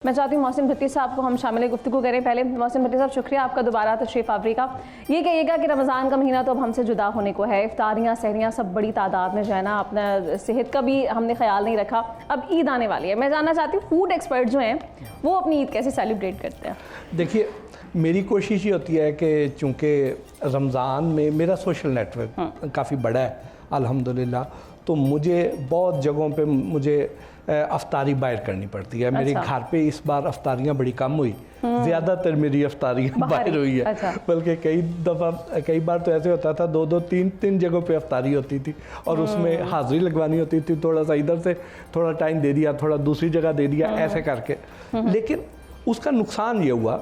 मैं चाहती हूँ मोहसिन भट्टी साहब को हम शामिल गुफ्तगू करें। पहले मोहसिन भट्टी साहब, शुक्रिया आपका दोबारा तशरीफ़ आवरी का। ये कहिएगा कि रमज़ान का महीना तो अब हमसे जुदा होने को है, इफ्तारियाँ सहरियाँ सब बड़ी तादाद में जो है ना, अपना सेहत का भी हमने ख्याल नहीं रखा। अब ईद आने वाली है, मैं जानना चाहती हूँ फूड एक्सपर्ट जो हैं वो अपनी ईद कैसे सेलिब्रेट करते हैं? देखिए, मेरी कोशिश ये होती है कि चूँकि रमज़ान में मेरा सोशल नेटवर्क काफ़ी बड़ा है अल्हम्दुलिल्लाह, तो मुझे बहुत जगहों पे मुझे अफ्तारी बाहर करनी पड़ती है। मेरे घर पे इस बार अफ्तारियाँ बड़ी कम हुई, ज़्यादातर मेरी अफ्तारियाँ बाहर हुई है। बल्कि कई बार तो ऐसे होता था दो तीन जगहों पे अफ्तारी होती थी और उसमें हाज़िरी लगवानी होती थी, थोड़ा सा इधर से थोड़ा टाइम दे दिया, थोड़ा दूसरी जगह दे दिया, ऐसे करके। लेकिन उसका नुकसान ये हुआ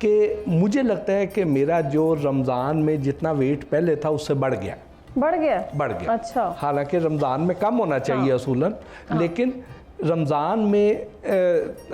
कि मुझे लगता है कि मेरा जो रमज़ान में जितना वेट पहले था उससे बढ़ गया। अच्छा। हालांकि रमज़ान में कम होना चाहिए असूलन, लेकिन रमज़ान में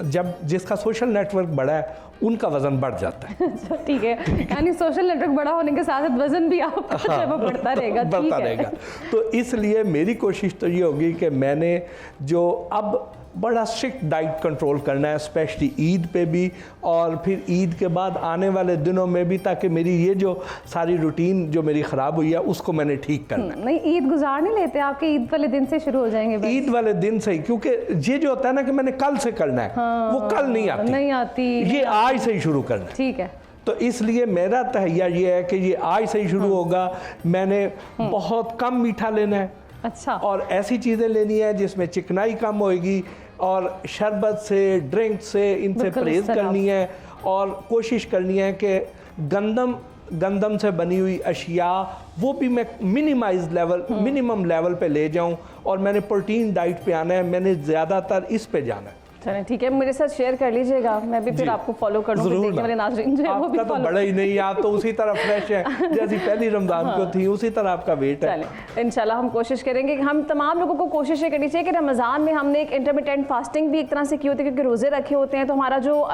जब जिसका सोशल नेटवर्क बड़ा है उनका वज़न बढ़ जाता है। ठीक है, यानी सोशल नेटवर्क बड़ा होने के साथ वज़न भी आपका बढ़ता रहेगा। तो इसलिए मेरी कोशिश तो ये होगी कि मैंने जो अब बड़ा स्ट्रिक्ट डाइट कंट्रोल करना है, स्पेशली ईद पे भी और फिर ईद के बाद आने वाले दिनों में भी, ताकि मेरी ये जो सारी रूटीन जो मेरी ख़राब हुई है उसको मैंने ठीक करना है। नहीं, ईद गुजार नहीं लेते आपके? ईद वाले दिन से शुरू हो जाएंगे? ईद वाले दिन से ही, क्योंकि ये जो होता है ना कि मैंने कल से करना है, वो कल नहीं आती, ये आज से ही शुरू करना है। ठीक है, तो इसलिए मेरा तहैया ये है कि ये आज से ही शुरू होगा। मैंने बहुत कम मीठा लेना है। अच्छा। और ऐसी चीज़ें लेनी है जिसमें चिकनाई कम होएगी, और शरबत से, ड्रिंक से, इनसे परहेज़ करनी है, और कोशिश करनी है कि गंदम से बनी हुई अशिया वो भी मैं मिनिमम लेवल पे ले जाऊं, और मैंने प्रोटीन डाइट पे आना है, मैंने ज़्यादातर इस पे जाना है। चलें, ठीक है, मेरे साथ शेयर कर लीजिएगा, मैं भी फिर आपको फॉलो कर दूँगी। मेरे नाज़रीन जो है वो भी आपका तो बड़ा ही नहीं, आप तो उसी तरह फ्रेश है जैसी पहली रमज़ान को थी, उसी तरह आपका वेट है। चलें, इंशाल्लाह हम कोशिश करेंगे कि हम तमाम लोगों को कोशिश ये करनी चाहिए कि रमज़ान में हमने एक इंटरमिटेंट फास्टिंग भी एक तरह से की होती है, क्योंकि रोज़े रखे होते हैं तो हमारा जो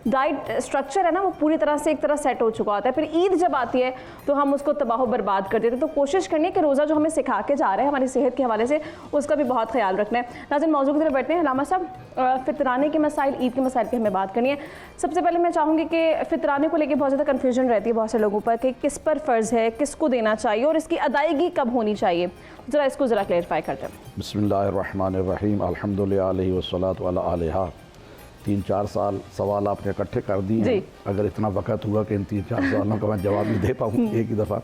डाइट स्ट्रक्चर है ना वो पूरी तरह से एक तरह सेट हो चुका होता है। फिर ईद जब आती है तो हम उसको तबाह बर्बाद कर देते हैं। तो कोशिश करनी है कि रोज़ा जो हमें सिखा के जा रहे हैं हमारी सेहत के हवाले से, उसका भी बहुत ख्याल रखना है। नाज़रीन, मौजूद की तरफ बैठते हैं। अल्लामा साहब, फितराने के मसाइल, ईद के मसाइल की हमें बात करनी है। सबसे पहले मैं चाहूँगी कि फितराने को लेकर बहुत ज़्यादा कन्फ्यूजन रहती है बहुत से लोगों पर कि किस पर फ़र्ज़ है, किसको देना चाहिए और इसकी अदायगी कब होनी चाहिए। इसको ज़रा क्लेरिफाई करते हैं। बिस्मिल्लाहिर्रहमानिर्रहीम, अल्हम्दुलिल्लाह अलैहि वस्सलातु अला आलिहा। 3-4 साल सवाल आपने इकट्ठे कर दिए हैं। अगर इतना वक्त हुआ कि इन 3-4 सवालों का मैं जवाब नहीं दे पाऊँ एक ही दफ़ा।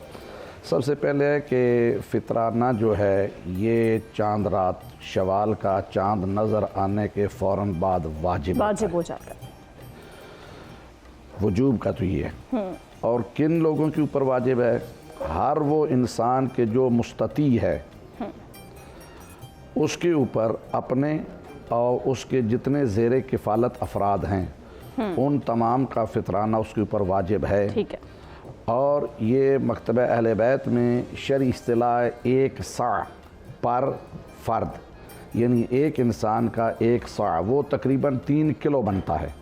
सबसे पहले है कि फ़ितराना जो है ये चांद रात शवाल का चांद नज़र आने के फ़ौरन बाद वाजिब हो जाता है। वजूब का तो ये है। और किन लोगों के ऊपर वाजिब है? हर वो इंसान के जो मुस्तती है उसके ऊपर अपने और उसके जितने ज़ेरे किफ़ालत अफराद हैं उन तमाम का फ़ितराना उसके ऊपर वाजिब है। ठीक है। और ये मकतब अहले बैत में शरई इस्तिलाह एक सा पर फ़र्द, यानी एक इंसान का एक सा वो तकरीबन 3 किलो बनता है।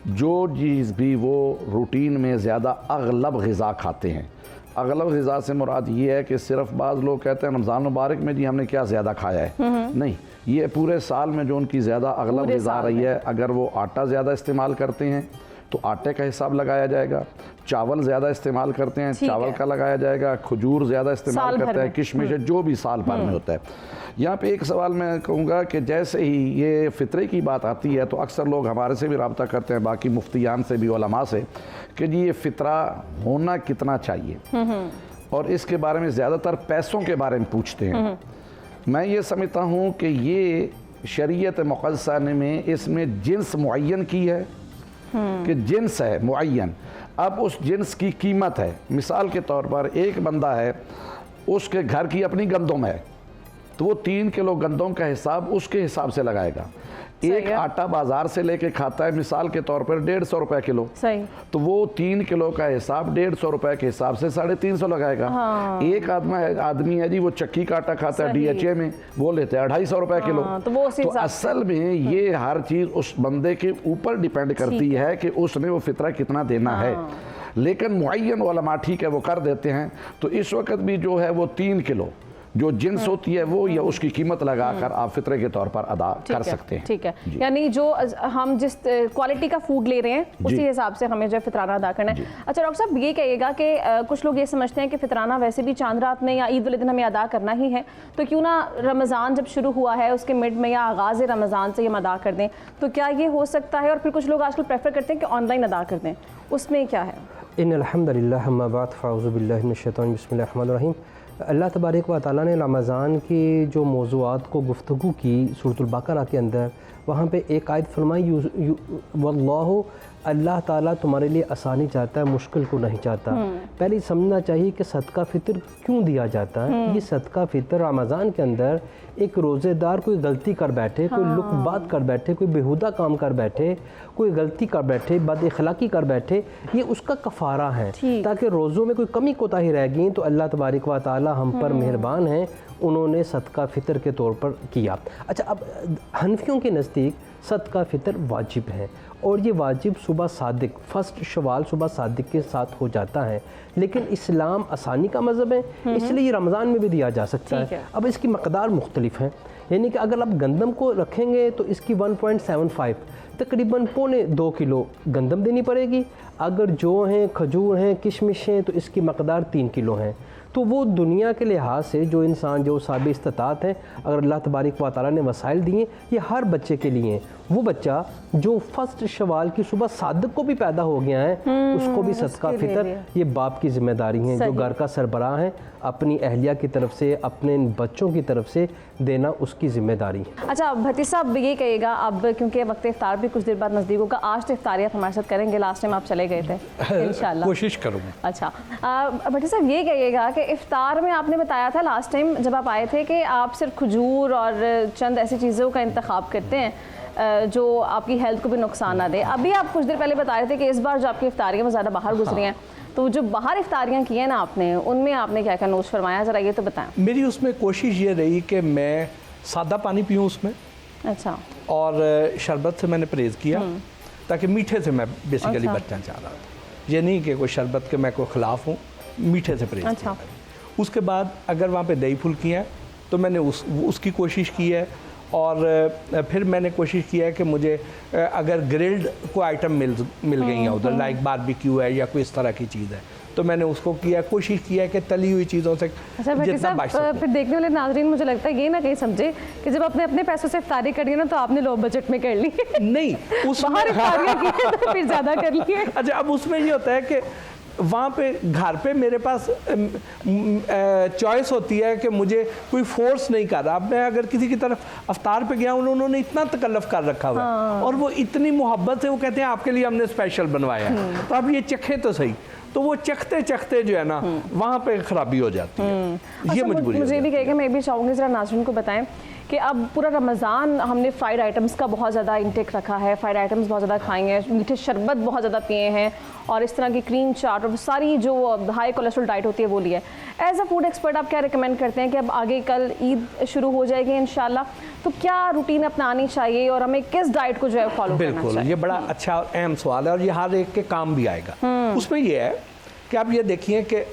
जो चीज़ भी वो रूटीन में ज़्यादा अगलब ग़िज़ा खाते हैं, अगलब ग़िज़ा से मुराद ये है कि सिर्फ बाज़ लोग कहते हैं रमज़ान मुबारक में जी हमने क्या ज़्यादा खाया है, नहीं, ये पूरे साल में जो उनकी ज़्यादा अगलब ग़िज़ा रही है। अगर वो आटा ज़्यादा इस्तेमाल करते हैं तो आटे का हिसाब लगाया जाएगा, चावल ज़्यादा इस्तेमाल करते हैं चावल का लगाया जाएगा, खजूर ज़्यादा इस्तेमाल करते हैं, किशमिश जो भी साल भर में होता है। यहाँ पे एक सवाल मैं कहूँगा कि जैसे ही ये फ़ितरे की बात आती है तो अक्सर लोग हमारे से भी रब्ता करते हैं, बाकी मुफ्तियान से भी, उलमा से, कि जी ये फ़ितरा होना कितना चाहिए, और इसके बारे में ज़्यादातर पैसों के बारे में पूछते हैं। मैं ये समझता हूँ कि ये शरीयत मुक़द्दसा में इसमें जिन्स मुअय्यन की है कि जिन्स है मुअय्यन। अब उस जिन्स की कीमत है, मिसाल के तौर पर एक बंदा है उसके घर की अपनी गंदम है तो वो 3 किलो गंदम का हिसाब उसके हिसाब से लगाएगा। एक आटा बाज़ार से लेके खाता है मिसाल के तौर पर 150 रुपये किलो, सही, तो वो 3 किलो का हिसाब 150 रुपये के हिसाब से 350 लगाएगा। एक आदमी है जी वो चक्की का आटा खाता है DHA में, वो लेते हैं 250 रुपये किलो। तो असल में ये हर चीज़ उस बंदे के ऊपर डिपेंड करती है कि उसने वो फितरा कितना देना है। लेकिन मुअय्यन उलमा ठीक है वो कर देते हैं। तो इस वक्त भी जो है वो 3 किलो जो जिन्स होती है वो या उसकी कीमत लगाकर आप फितरे के तौर पर अदा कर सकते हैं। ठीक है, यानी जो हम जिस क्वालिटी का फूड ले रहे हैं उसी हिसाब से हमें जो फितराना अदा करना है। अच्छा डॉक्टर साहब ये कहिएगा कि कुछ लोग ये समझते हैं कि फितराना वैसे भी चांद रात में या ईद वाले दिन हमें अदा करना ही है, तो क्यों ना रमज़ान जब शुरू हुआ है उसके मिड में या आगाज़ रमज़ान से हम अदा कर दें, तो क्या ये हो सकता है? और फिर कुछ लोग आजकल प्रेफर करते हैं कि ऑनलाइन अदा कर दें, उसमें क्या है? इन्नल हम्दुलिल्लाह अम्मा बाद फ़ाऊज़ु बिल्लाहि मिनश शैतानिर बिस्मिल्लाहिर रहमानिर रहीम। अल्लाह तबारक व तआला ने रमज़ान की जो मौज़ूआत को गुफ्तगू की सूरतुल बकरा के अंदर, वहाँ पे एक आयत फरमाई वल्लाहु, अल्लाह ताला तुम्हारे लिए आसानी चाहता है, मुश्किल को नहीं चाहता। पहले समझना चाहिए कि सदका फ़ितर क्यों दिया जाता है। ये सदका फ़ितर रमज़ान के अंदर एक रोज़ेदार कोई गलती कर बैठे, कोई लुक बात कर बैठे, कोई बेहुदा काम कर बैठे, कोई गलती कर बैठे, बदअखलाकी कर बैठे, ये उसका कफ़ारा है, ताकि रोज़ों में कोई कमी कोताही रह गई तो अल्लाह तबारक व तआला हम पर मेहरबान हैं, उन्होंने सदका फ़ितर के तौर पर किया। अच्छा, अब हनफियों के नज़दीक सदका फ़ितर वाजिब है और ये वाजिब सुबह सादिक फर्स्ट शवाल सुबह सादिक के साथ हो जाता है, लेकिन इस्लाम आसानी का मज़हब है, इसलिए ये रमज़ान में भी दिया जा सकता है। अब इसकी मकदार मुख्तलिफ है, यानी कि अगर आप गंदम को रखेंगे तो इसकी 1.75 तकरीबन 2.25 किलो गंदम देनी पड़ेगी। अगर जौ हैं, खजूर हैं, किशमिश हैं तो इसकी मकदार 3 किलो हैं। तो वो दुनिया के लिहाज से जो इंसान जो साबित इस्तात है, अगर अल्लाह तबारक व तआला ने वसाइल दिए, ये हर बच्चे के लिए वो बच्चा जो फर्स्ट शवाल की सुबह सादिक को भी पैदा हो गया है उसको भी सदका फ़ितर, ये बाप की ज़िम्मेदारी है, जो घर का सरबराह है, अपनी अहलिया की तरफ से, अपने बच्चों की तरफ से देना उसकी ज़िम्मेदारी है। अच्छा भट्टी साहब ये कहिएगा, अब क्योंकि वक्त इफ्तार भी कुछ देर बाद नज़दीक होगा, आज तो इफ्तारी आप हमारे साथ करेंगे, लास्ट टाइम आप चले गए थे इंशाल्लाह। कोशिश करूँगा। अच्छा भट्टी साहब ये कहिएगा कि इफ्तार में आपने बताया था लास्ट टाइम जब आप आए थे कि आप सिर्फ खजूर और चंद ऐसी चीज़ों का इंतखाब करते हैं जो आपकी हेल्थ को भी नुकसान ना दे। अभी आप कुछ देर पहले बता रहे थे कि इस बार जो आपकी इफ्तारियाँ में ज़्यादा बाहर गुजरी हैं, तो जो बाहर इफ्तारियाँ की हैं ना आपने, उनमें आपने क्या क्या नोश फरमाया, ज़रा ये तो बताएं। मेरी उसमें कोशिश ये रही कि मैं सादा पानी पीऊँ उसमें, अच्छा, और शरबत से मैंने परहेज़ किया, ताकि मीठे से मैं बेसिकली बचना चाह रहा था। ये नहीं कि कोई शरबत के मैं कोई ख़िलाफ़ हूँ, मीठे से परहेज़ किया मैंने। उसके बाद अगर वहाँ पे दही फुल्की हैं तो मैंने उसकी कोशिश की है, और फिर मैंने कोशिश किया है कि मुझे अगर ग्रिल्ड को आइटम मिल गई हैं उधर, लाइक बारबेक्यू है या कोई इस तरह की चीज़ है, तो मैंने उसको किया, कोशिश किया है कि तली हुई चीज़ों से जितना बच सके। फिर देखने वाले नाज़रीन मुझे लगता है ये ना कहीं समझे कि जब आपने अपने पैसों से इफ्तारी करी है ना, तो आपने लो बजट में कर ली नहीं, उसमें बाहर इफ्तारियाँ की है तो फिर ज़्यादा कर लिए। अच्छा, अब उसमें ये होता है कि वहाँ पे घर पे मेरे पास चॉइस होती है कि मुझे कोई फोर्स नहीं कर रहा। अब मैं अगर किसी की तरफ अफ्तार पे गया, उन्होंने इतना तकल्लुफ़ कर रखा हुआ है और वो इतनी मोहब्बत से वो कहते हैं आपके लिए हमने स्पेशल बनवाया है, तो आप ये चखें तो सही, तो वो चखते चखते जो है ना वहाँ पे खराबी हो जाती है। ये मजबूरी मुझे भी कहेगा, मैं भी चाहूँगी ज़रा नाज़रीन को बताएं कि अब पूरा रमज़ान हमने फ्राइड आइटम्स का बहुत ज़्यादा इंटेक रखा है, फ्राइड आइटम्स बहुत ज़्यादा खाए हैं, मीठे शरबत बहुत ज़्यादा पिए हैं, और इस तरह की क्रीम चाट और सारी जो हाई कोलेस्ट्रॉल डाइट होती है वो लिया है। एज अ फूड एक्सपर्ट आप क्या रिकमेंड करते हैं कि अब आगे कल ईद शुरू हो जाएगी इंशाल्लाह, तो क्या रूटीन अपनानी चाहिए और हमें किस डाइट को जो है फॉलो करना चाहिए? बिल्कुल, ये बड़ा अच्छा और अहम सवाल है और ये हर एक के काम भी आएगा। उसमें ये है कि आप ये देखिए कि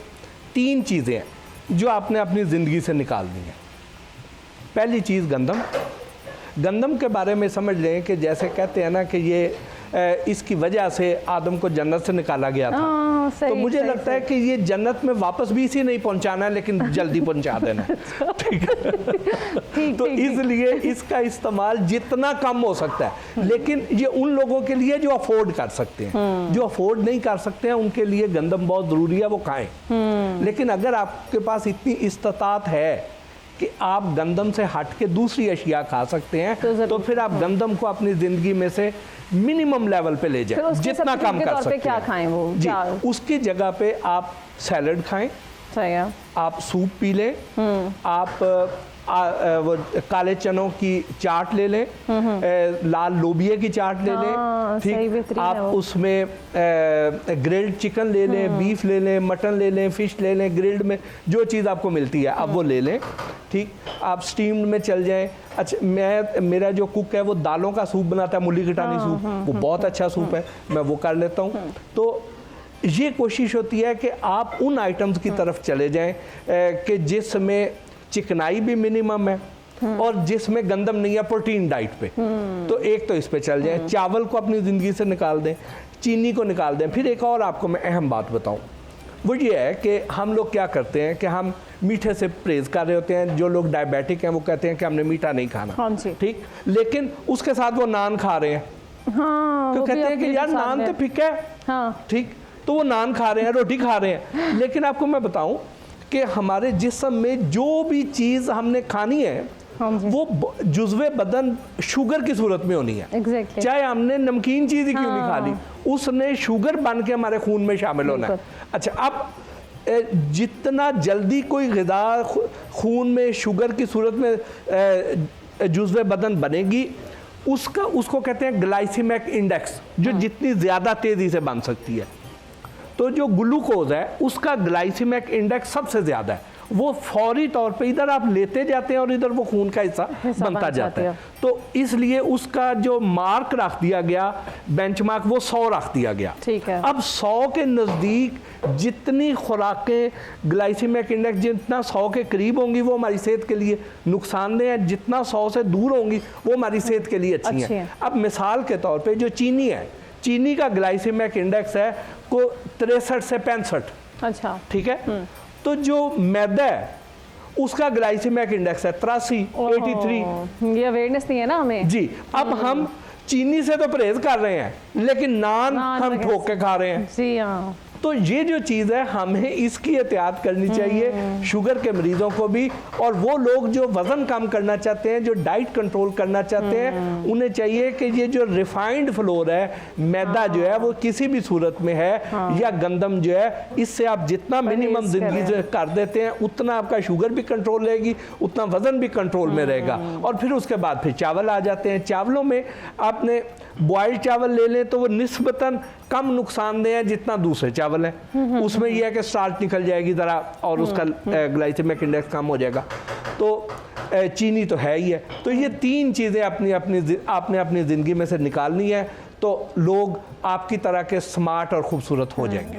3 चीज़ें हैं जो आपने अपनी ज़िंदगी से निकालनी है। पहली चीज़ गंदम के बारे में समझ लें कि जैसे कहते हैं ना कि ये इसकी वजह से आदम को जन्नत से निकाला गया था, तो मुझे लगता है कि ये जन्नत में वापस भी इसी नहीं पहुंचाना है, लेकिन जल्दी पहुंचा देना है। ठीक है, तो इसलिए इसका इस्तेमाल जितना कम हो सकता है, लेकिन ये उन लोगों के लिए जो अफोर्ड कर सकते हैं। जो अफोर्ड नहीं कर सकते हैं उनके लिए गंदम बहुत ज़रूरी है, वो खाएं। लेकिन अगर आपके पास इतनी इस्तात है कि आप गंदम से हट के दूसरी अशिया खा सकते हैं, तो फिर आप गंदम को अपनी ज़िंदगी में से मिनिमम लेवल पे ले जाएं, जितना कम कर सकते हैं। क्या खाएं वो जी, उसकी जगह पे आप सैलड खाएं, सही है, आप सूप पी लें, आप वो काले चनों की चाट ले लें, लाल लोबिये की चाट ले लें, ठीक, आप उसमें ग्रिल्ड चिकन ले लें, बीफ ले लें, मटन ले लें, फ़िश ले लें, ग्रिल्ड में जो चीज़ आपको मिलती है आप वो ले लें, ठीक। आप स्टीम्ड में चल जाएं। अच्छा, मेरा जो कुक है वो दालों का सूप बनाता है, मूली खटानी सूप, वो बहुत अच्छा सूप है, मैं वो कर लेता हूँ। तो ये कोशिश होती है कि आप उन आइटम्स की तरफ चले जाएं कि जिसमें चिकनाई भी मिनिमम है और जिसमें गंदम नहीं है प्रोटीन डाइट पे, तो एक तो इस पे चल जाए। चावल को अपनी ज़िंदगी से निकाल दें, चीनी को निकाल दें। फिर एक और आपको मैं अहम बात बताऊं, वो ये है कि हम लोग क्या करते हैं कि हम मीठे से परहेज़ कर रहे होते हैं। जो लोग डायबिटिक हैं वो कहते हैं कि हमने मीठा नहीं खाना, हाँ जी। ठीक, लेकिन उसके साथ वो नान खा रहे हैं, हाँ, तो वो कहते भी हैं कि अपने यार साथ नान में। तो फिक्का है, हाँ, ठीक, तो वो नान खा रहे हैं, रोटी खा रहे हैं। लेकिन आपको मैं बताऊं कि हमारे जिस्म में जो भी चीज़ हमने खानी है हाँ जी। वो जुज़्वे बदन शुगर की सूरत में होनी है। Exactly. चाहे हमने नमकीन चीज़ ही क्यों नहीं खा हाँ। ली, उसने शुगर बन के हमारे खून में शामिल होना है। अच्छा, अब जितना जल्दी कोई ग़िज़ा खून में शुगर की सूरत में जुज़्वे बदन बनेगी, उसको कहते हैं ग्लाइसेमिक इंडेक्स, जो जितनी ज़्यादा तेज़ी से बन सकती है। तो जो ग्लूकोज है उसका ग्लाइसेमिक इंडेक्स सबसे ज़्यादा है, वो फौरी तौर पे इधर आप लेते जाते हैं और इधर वो खून का हिस्सा बनता जाता है। तो इसलिए उसका जो मार्क रख दिया गया, बेंचमार्क, वो 100 रख दिया गया। ठीक है। अब 100 के नज़दीक जितनी खुराकें ग्लाइसेमिक इंडेक्स जितना 100 के करीब होंगी वो हमारी सेहत के लिए नुकसानदेह है, जितना 100 से दूर होंगी वो हमारी सेहत के लिए अच्छी हैं। अब मिसाल के तौर पे जो चीनी है, चीनी का ग्लाइसेमिक इंडेक्स है को 63 से 65। अच्छा, ठीक है। तो जो मैदा है उसका ग्लाइसेमिक इंडेक्स है 83, 83। ये अवेयरनेस नहीं है ना हमें जी। अब हम चीनी से तो परहेज कर रहे हैं, लेकिन नान हम ठोक के खा रहे हैं। जी हाँ। तो ये जो चीज़ है हमें इसकी एहतियात करनी चाहिए, शुगर के मरीजों को भी, और वो लोग जो वज़न कम करना चाहते हैं, जो डाइट कंट्रोल करना चाहते हैं, उन्हें चाहिए कि ये जो रिफाइंड फ्लोर है, मैदा जो है वो किसी भी सूरत में है, या गंदम जो है, इससे आप जितना मिनिमम ज़िंदगी से कर देते हैं उतना आपका शुगर भी कंट्रोल रहेगी, उतना वज़न भी कंट्रोल में रहेगा। और फिर उसके बाद फिर चावल आ जाते हैं। चावलों में आपने बॉइल्ड चावल ले लें तो वो निस्बतन कम नुकसानदेह है जितना दूसरे चावल हैं। उसमें यह है कि स्टार्च निकल जाएगी ज़रा और उसका ग्लाइसेमिक इंडेक्स कम हो जाएगा। तो चीनी तो है ही है। तो ये तीन चीज़ें आपने अपनी ज़िंदगी में से निकालनी है, तो लोग आपकी तरह के स्मार्ट और ख़ूबसूरत हो जाएंगे।